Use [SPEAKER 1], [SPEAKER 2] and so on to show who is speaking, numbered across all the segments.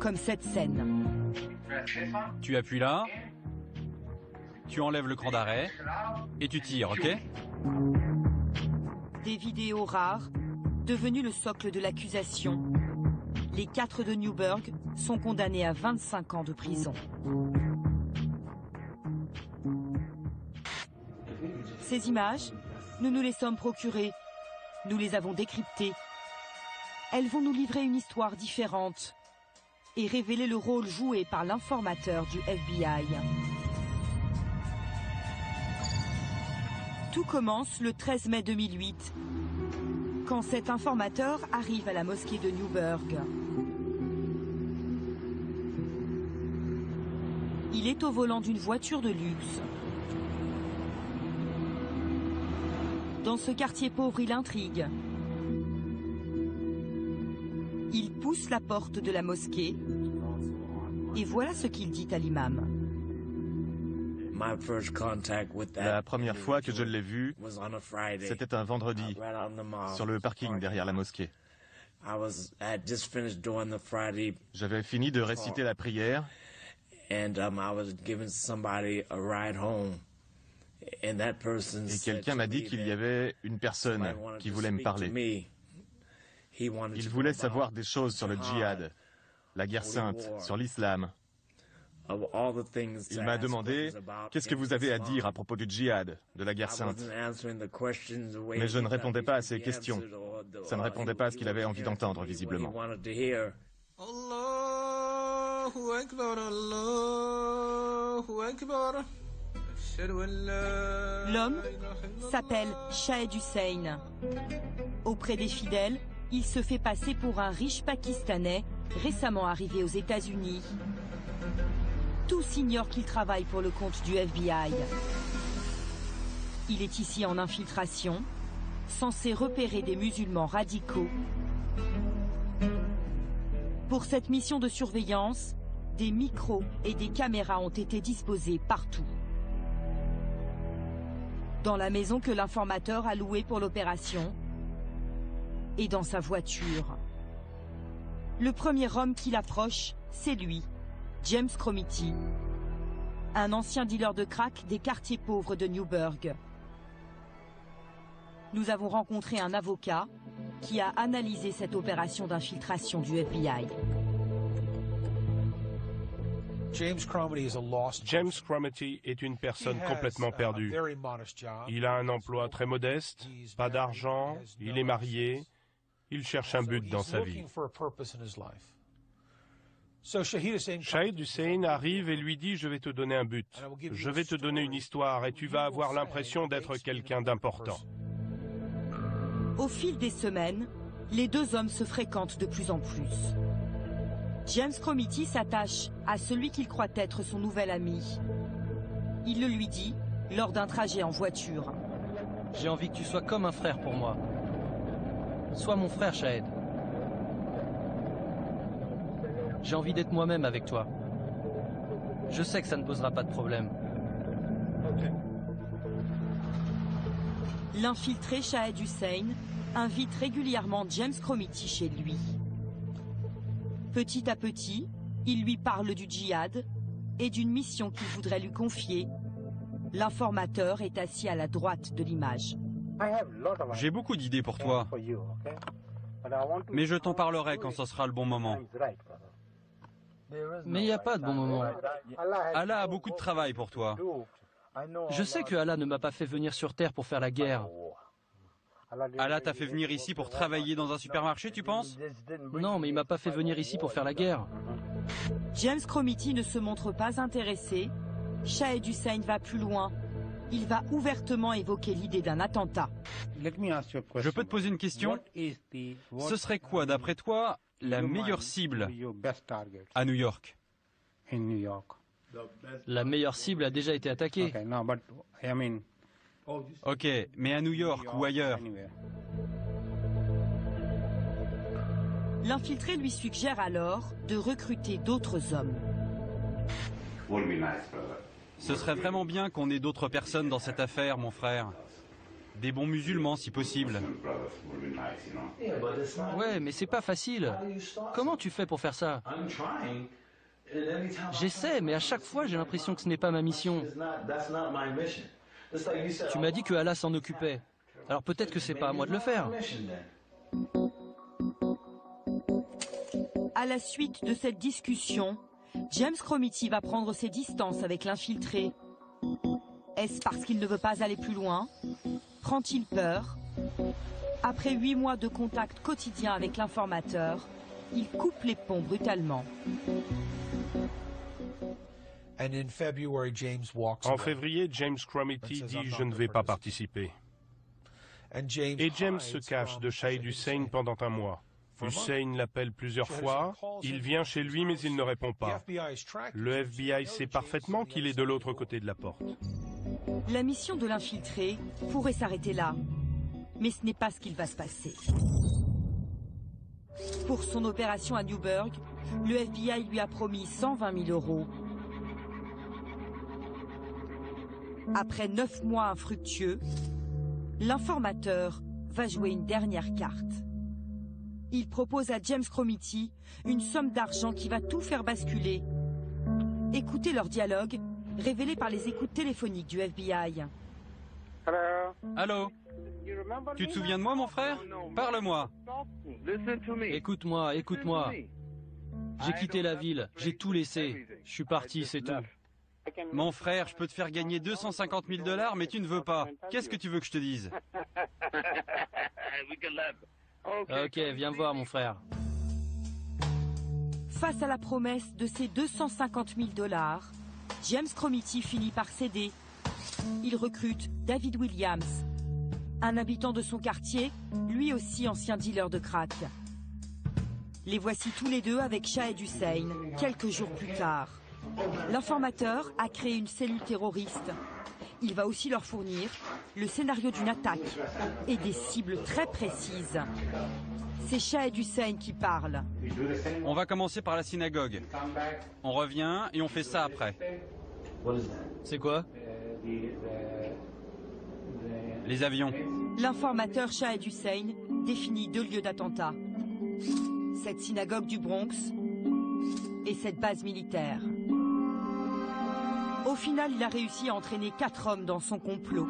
[SPEAKER 1] comme cette scène.
[SPEAKER 2] Tu appuies là, tu enlèves le cran d'arrêt et tu tires, ok?
[SPEAKER 1] Des vidéos rares, devenues le socle de l'accusation. Les 4 de Newburgh sont condamnés à 25 ans de prison. Ces images, nous nous les sommes procurées. Nous les avons décryptées. Elles vont nous livrer une histoire différente et révéler le rôle joué par l'informateur du FBI. Tout commence le 13 mai 2008, quand cet informateur arrive à la mosquée de Newburgh. Il est au volant d'une voiture de luxe. Dans ce quartier pauvre, il intrigue. Il pousse la porte de la mosquée et voilà ce qu'il dit à l'imam.
[SPEAKER 3] La première fois que je l'ai vu, c'était un vendredi, sur le parking derrière la mosquée. J'avais fini de réciter la prière et quelqu'un m'a dit qu'il y avait une personne qui voulait me parler. Il voulait savoir des choses sur le djihad, la guerre sainte, sur l'islam. Il m'a demandé « Qu'est-ce que vous avez à dire à propos du djihad, de la guerre sainte ?» Mais je ne répondais pas à ses questions. Ça ne répondait pas à ce qu'il avait envie d'entendre, visiblement.
[SPEAKER 1] L'homme s'appelle Shahed Hussein. Auprès des fidèles, il se fait passer pour un riche Pakistanais récemment arrivé aux États-Unis. Tous ignorent qu'il travaille pour le compte du FBI. Il est ici en infiltration, censé repérer des musulmans radicaux. Pour cette mission de surveillance, des micros et des caméras ont été disposés partout. Dans la maison que l'informateur a louée pour l'opération et dans sa voiture. Le premier homme qui l'approche, c'est lui, James Cromity, un ancien dealer de crack des quartiers pauvres de Newburgh. Nous avons rencontré un avocat qui a analysé cette opération d'infiltration du FBI.
[SPEAKER 4] James Cromity est une personne complètement perdue. Il a un emploi très modeste, pas d'argent, il est marié, il cherche un but dans sa vie. Shahed Hussein arrive et lui dit « Je vais te donner un but, je vais te donner une histoire et tu vas avoir l'impression d'être quelqu'un d'important. »
[SPEAKER 1] Au fil des semaines, les deux hommes se fréquentent de plus en plus. James Cromity s'attache à celui qu'il croit être son nouvel ami. Il le lui dit lors d'un trajet en voiture.
[SPEAKER 5] J'ai envie que tu sois comme un frère pour moi. Sois mon frère, Shahed. J'ai envie d'être moi-même avec toi. Je sais que ça ne posera pas de problème.
[SPEAKER 1] L'infiltré Shahed Hussein invite régulièrement James Cromity chez lui. Petit à petit, il lui parle du djihad et d'une mission qu'il voudrait lui confier. L'informateur est assis à la droite de l'image.
[SPEAKER 2] J'ai beaucoup d'idées pour toi, mais je t'en parlerai quand ce sera le bon moment.
[SPEAKER 5] Mais il n'y a pas de bon moment.
[SPEAKER 2] Allah a beaucoup de travail pour toi.
[SPEAKER 5] Je sais que Allah ne m'a pas fait venir sur Terre pour faire la guerre.
[SPEAKER 2] Allah t'a fait venir ici pour travailler dans un supermarché, tu penses?
[SPEAKER 5] Non, mais il m'a pas fait venir ici pour faire la guerre.
[SPEAKER 1] James Cromity ne se montre pas intéressé. Shahed Hussein va plus loin. Il va ouvertement évoquer l'idée d'un attentat.
[SPEAKER 2] Je peux te poser une question? Ce serait quoi, d'après toi, la meilleure cible à New York?
[SPEAKER 5] La meilleure cible a déjà été attaquée.
[SPEAKER 2] Ok, mais à New York ou ailleurs?
[SPEAKER 1] L'infiltré lui suggère alors de recruter d'autres hommes.
[SPEAKER 2] Ce serait vraiment bien qu'on ait d'autres personnes dans cette affaire, mon frère. Des bons musulmans, si possible.
[SPEAKER 5] Ouais, mais c'est pas facile. Comment tu fais pour faire ça? J'essaie, mais à chaque fois, j'ai l'impression que ce n'est pas ma mission. Tu m'as dit que Allah s'en occupait. Alors peut-être que c'est pas à moi de le faire.
[SPEAKER 1] À la suite de cette discussion, James Cromity va prendre ses distances avec l'infiltré. Est-ce parce qu'il ne veut pas aller plus loin? Prend-il peur? Après 8 mois de contact quotidien avec l'informateur, il coupe les ponts brutalement.
[SPEAKER 4] En février, James Cromity dit « Je ne vais pas participer ». Et James se cache de Shahid Hussein pendant un mois. Hussein l'appelle plusieurs fois, il vient chez lui mais il ne répond pas. Le FBI sait parfaitement qu'il est de l'autre côté de la porte.
[SPEAKER 1] La mission de l'infiltré pourrait s'arrêter là, mais ce n'est pas ce qu'il va se passer. Pour son opération à Newburgh, le FBI lui a promis 120 000 €. Après 9 mois infructueux, l'informateur va jouer une dernière carte. Il propose à James Cromity une somme d'argent qui va tout faire basculer. Écoutez leur dialogue, révélé par les écoutes téléphoniques du FBI.
[SPEAKER 2] Allô? Tu te souviens de moi, mon frère? Parle-moi.
[SPEAKER 5] Écoute-moi, écoute-moi. J'ai quitté la ville, j'ai tout laissé. Je suis parti, c'est tout.
[SPEAKER 2] Mon frère, je peux te faire gagner 250 000 $, mais tu ne veux pas. Qu'est-ce que tu veux que je te dise?
[SPEAKER 5] Ok, viens voir, mon frère.
[SPEAKER 1] Face à la promesse de ces 250 000 $, James Cromity finit par céder. Il recrute David Williams, un habitant de son quartier, lui aussi ancien dealer de crack. Les voici tous les deux avec Shahid Hussein, quelques jours plus tard. L'informateur a créé une cellule terroriste. Il va aussi leur fournir le scénario d'une attaque et des cibles très précises. C'est Shahid Hussein qui parle.
[SPEAKER 2] On va commencer par la synagogue. On revient et on fait ça après.
[SPEAKER 5] C'est quoi?
[SPEAKER 2] Les avions.
[SPEAKER 1] L'informateur Shahid Hussein définit 2 lieux d'attentat. Cette synagogue du Bronx et cette base militaire. Au final, il a réussi à entraîner 4 hommes dans son complot.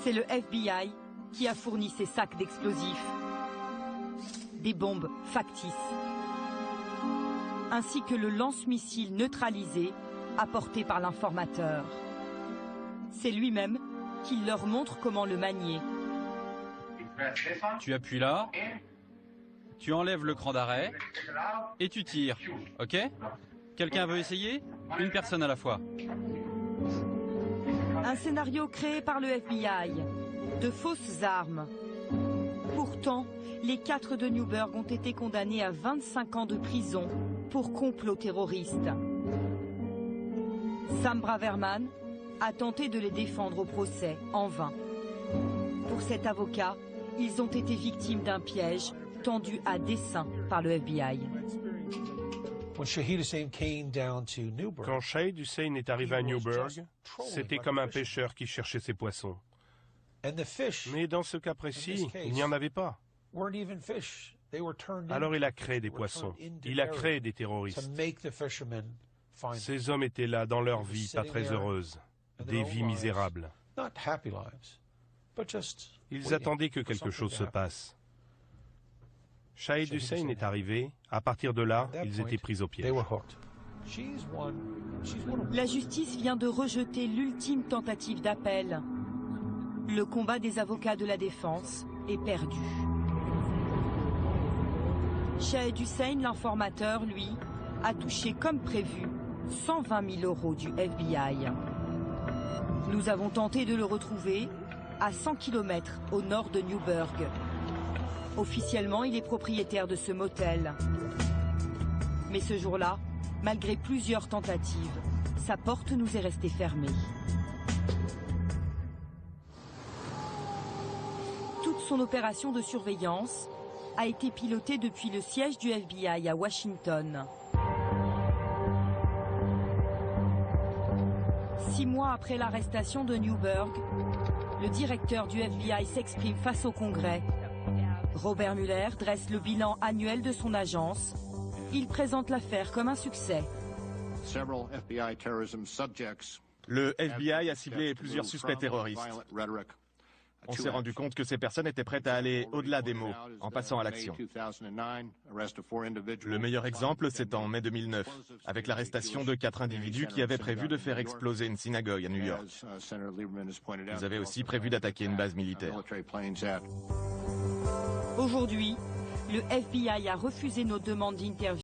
[SPEAKER 1] C'est le FBI qui a fourni ces sacs d'explosifs, des bombes factices, ainsi que le lance-missile neutralisé apporté par l'informateur. C'est lui-même qui leur montre comment le manier.
[SPEAKER 2] Tu appuies là, tu enlèves le cran d'arrêt et tu tires, ok? Quelqu'un veut essayer? Une personne à la fois.
[SPEAKER 1] Un scénario créé par le FBI, de fausses armes. Pourtant, les 4 de Newburgh ont été condamnés à 25 ans de prison pour complot terroriste. Sam Braverman a tenté de les défendre au procès, en vain. Pour cet avocat, ils ont été victimes d'un piège tendu à dessein par le FBI.
[SPEAKER 4] Quand Shahid Hussein est arrivé à Newburgh, c'était comme un pêcheur qui cherchait ses poissons. Mais dans ce cas précis, il n'y en avait pas. Alors il a créé des poissons, il a créé des terroristes. Ces hommes étaient là dans leur vie pas très heureuse, des vies misérables. Ils attendaient que quelque chose se passe. Shahid Hussein est arrivé, à partir de là, ils étaient pris au piège.
[SPEAKER 1] La justice vient de rejeter l'ultime tentative d'appel. Le combat des avocats de la défense est perdu. Shahid Hussein, l'informateur, lui, a touché comme prévu 120 000 € du FBI. Nous avons tenté de le retrouver à 100 km au nord de Newburgh. Officiellement, il est propriétaire de ce motel. Mais ce jour-là, malgré plusieurs tentatives, sa porte nous est restée fermée. Toute son opération de surveillance a été pilotée depuis le siège du FBI à Washington. 6 mois après l'arrestation de Newberg, le directeur du FBI s'exprime face au Congrès. Robert Mueller dresse le bilan annuel de son agence. Il présente l'affaire comme un succès.
[SPEAKER 3] Le FBI a ciblé plusieurs suspects terroristes. On s'est rendu compte que ces personnes étaient prêtes à aller au-delà des mots, en passant à l'action. Le meilleur exemple, c'est en mai 2009, avec l'arrestation de 4 individus qui avaient prévu de faire exploser une synagogue à New York. Ils avaient aussi prévu d'attaquer une base militaire.
[SPEAKER 1] Aujourd'hui, le FBI a refusé nos demandes d'interview.